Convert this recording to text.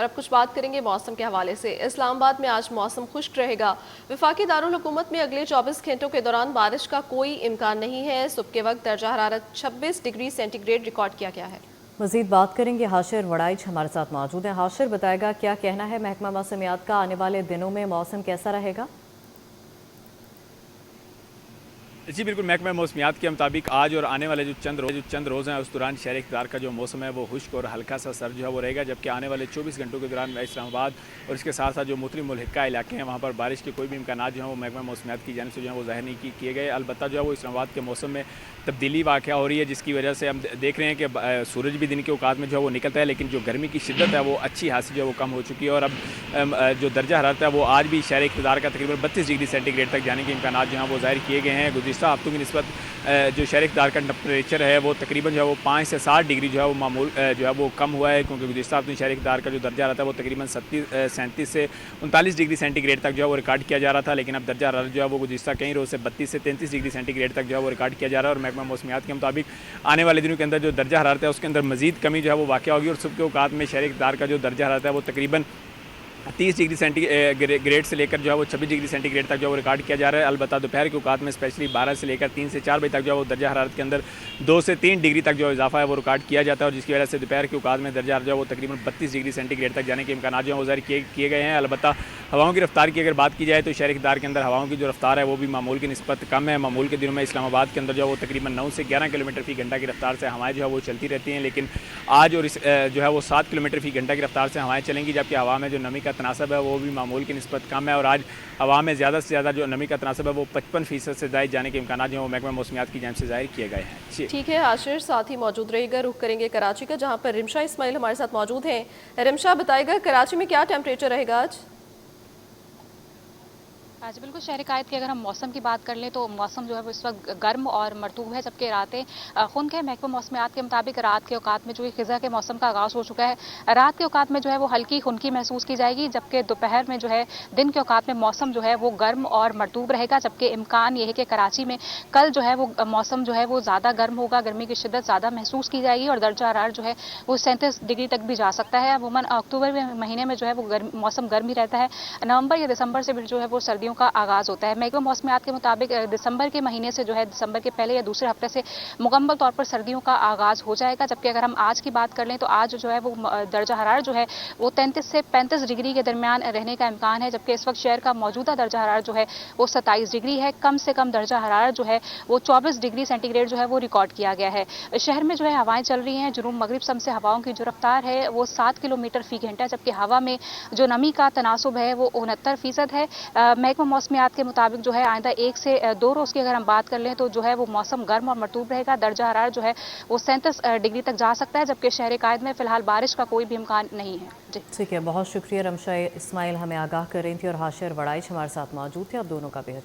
और अब कुछ बात करेंगे मौसम के हवाले से। इस्लामाबाद में आज मौसम खुश्क रहेगा। वफाकी दारुल हुकूमत में अगले 24 घंटों के दौरान बारिश का कोई इम्कान नहीं है। सुबह के वक्त दर्जा हरारत 26 डिग्री सेंटीग्रेड रिकॉर्ड किया गया है। मजीद बात करेंगे, हाशिर वड़ाइच हमारे साथ मौजूद हैं। हाशिर, बताएगा क्या कहना है महकमा मौसमियात का, आने वाले दिनों में मौसम कैसा रहेगा? जी बिल्कुल, महकमा मौसमियात के मुताबिक आज और आने वाले जो चंद रोज़ हैं उस दौरान शहर इक़्तिदार का जो मौसम है वो खुश्क और हल्का सा सर्द जो है वो रहेगा, जबकि आने वाले 24 घंटों के दौरान इस्लामाबाद और इसके साथ साथ जो मुख्तलिफ मुल्हिका इलाके हैं वहाँ पर बारिश के कोई भी इम्कान जो हैं वो महकमा मौसमियात की जानिब से जो है वो ज़ाहिर नहीं किए गए। अलबत्ता जो है वो इस्लामाबाद के मौसम में तब्दीली वाक़या हो रही है, जिसकी वजह से हम देख रहे हैं कि सूरज भी दिन के औकात में जो है वो निकलता है, लेकिन जो गर्मी की शिद्दत है वो अच्छी हासिल जो है वो कम हो चुकी है। और अब जो दर्जा हरारत है वो आज भी शहर इक़्तिदार का तकरीबन 32 डिग्री सेंटीग्रेड तक जाने के इम्कान जो हैं वो ज़ाहिर किए गए हैं। गुज़िश्ता हफ्तों की निस्बत जो शहर इक़्तिदार का टेम्परेचर है वो तकरीबन जो है वो 5 से 7 डिग्री जो है वो मामूल जो है वो कम हुआ है, क्योंकि गुज़िश्ता हफ्तों शहर इक़्तिदार का जो दर्जा रहता है वो तकरीबन 37 से 39 डिग्री सेंटीग्रेड तक जो है वो रिकॉर्ड किया जा रहा था, लेकिन अब दर्जा हरारत जो है वो गुज़िश्ता कई रोज़ से 32 से 33 डिग्री सेंटीग्रेड तक जो है वो रिकॉर्ड किया जा रहा है। और महकमा मौसमियात के मुताबिक आने वाले दिनों के अंदर जो दर्जा हरारत है उसके अंदर मज़ीद कमी जो है वो वाक़या होगी और सुबह के औकात में शहर इक़्तिदार का जो दर्जा हरारत है वो तकरीबन 30 डिग्री सेंटीग्रेड से लेकर जो है वो 26 डिग्री सेंटीग्रेड तक जो है वो रिकॉर्ड किया जा रहा है। अलबत्ता दोपहर के औकात में स्पेशली 12 से लेकर 3 से 4 बजे तक जो है वो दर्जा हरारत के अंदर 2 से 3 डिग्री तक जो इजाफा है वो रिकॉर्ड किया जाता है, और जिसकी वजह से दोपहर के औकात में दर्जा जो है वो तकरीबन 32 डिग्री सेंटीग्रेड तक जाने के इम्कान जो है वो जारी किए गए हैं। अलबत्ता हवाओं की रफ्तार की अगर बात की जाए तो शहर इक़्तिदार के अंदर हवाओं की जो रफ्तार है वो भी मामूल की निस्बत कम है। मामूल के दिनों में इस्लामाबाद के अंदर जो है वो तकरीबन 9 से 11 किलोमीटर फ़ी घंटा की रफ्तार से हवाएं जो है वो चलती रहती हैं, लेकिन आज और जो है वो 7 किलोमीटर फ़ी घंटा की रफ्तार से हवाएं चलेंगी, जबकि हवा में जो नमी का तनासब है वो भी मामूल की निस्बत कम है। और आज हवा में ज़्यादा से ज़्यादा जो नमी का तनासब है वो 55% से ज़ायद जाने के इम्कान जो है वो महकमा मौसमियात की जानिब से ज़ाहिर किए गए हैं। ठीक है हाशिर, साथ ही मौजूद रहेगा। रुख करेंगे कराची का, जहाँ पर रिमशा इस्माइल हमारे साथ मौजूद हैं। रिमशा, बताएगा कराची में क्या टेम्परेचर रहेगा आज? आज बिल्कुल शहर कायद की अगर हम मौसम की बात कर लें तो मौसम जो है वो इस वक्त गर्म और मरतूब है, जबकि रातें खुनक है। महकमा मौसमियात के मुताबिक रात के औकात में जो है खिज़ा के मौसम का आगाज़ हो चुका है। रात के औकात में जो है वो हल्की खुनकी महसूस की जाएगी, जबकि दोपहर में जो है दिन के औकात में मौसम जो है वो गर्म और मरतूब रहेगा, जबकि इम्कान ये है कि कराची में कल जो है वो मौसम जो है वो ज़्यादा गर्म होगा, गर्मी की शिद्दत ज़्यादा महसूस की जाएगी और दर्जा हरारत जो है वो 37 डिग्री तक भी जा सकता है। अमूमन अक्टूबर महीने में जो है वो मौसम गर्म ही रहता है। नवंबर या दिसंबर से भी जो है वो सर्दियों का आगाज़ होता है। महकमा मौसमियात के मुताबिक दिसंबर के महीने से जो है दिसंबर के पहले या दूसरे हफ्ते से मुकम्मल तौर पर सर्दियों का आगाज़ हो जाएगा, जबकि अगर हम आज की बात कर लें तो आज जो है वो दर्जा हरारत जो है वो 33 से 35 डिग्री के दरमियान रहने का इम्कान है, जबकि इस वक्त शहर का मौजूदा दर्जा हरारत जो है वो 27 डिग्री है। कम से कम दर्जा हरारत जो है वो 24 डिग्री सेंटीग्रेड जो है वो रिकॉर्ड किया गया है। शहर में जो है हवाएं चल रही हैं, जुनूब मगरिब सम से हवाओं की जो रफ्तार है वो 7 किलोमीटर फ़ी घंटा, जबकि हवा में जो नमी का तनासुब है वो 69% है। महकमा मौसमियात के मुताबिक जो है आइंदा 1 से 2 रोज़ की अगर हम बात कर लें तो जो है वो मौसम गर्म और मरतूब रहेगा। दर्जा हरारत जो है वो 37 डिग्री तक जा सकता है, जबकि शहर कायद में फिलहाल बारिश का कोई भी इम्कान नहीं है। जी ठीक है, बहुत शुक्रिया। रिमशा इस्माइल हमें आगाह कर रही थी और हाशिर वड़ाइच हमारे साथ मौजूद थे। आप दोनों का बेहद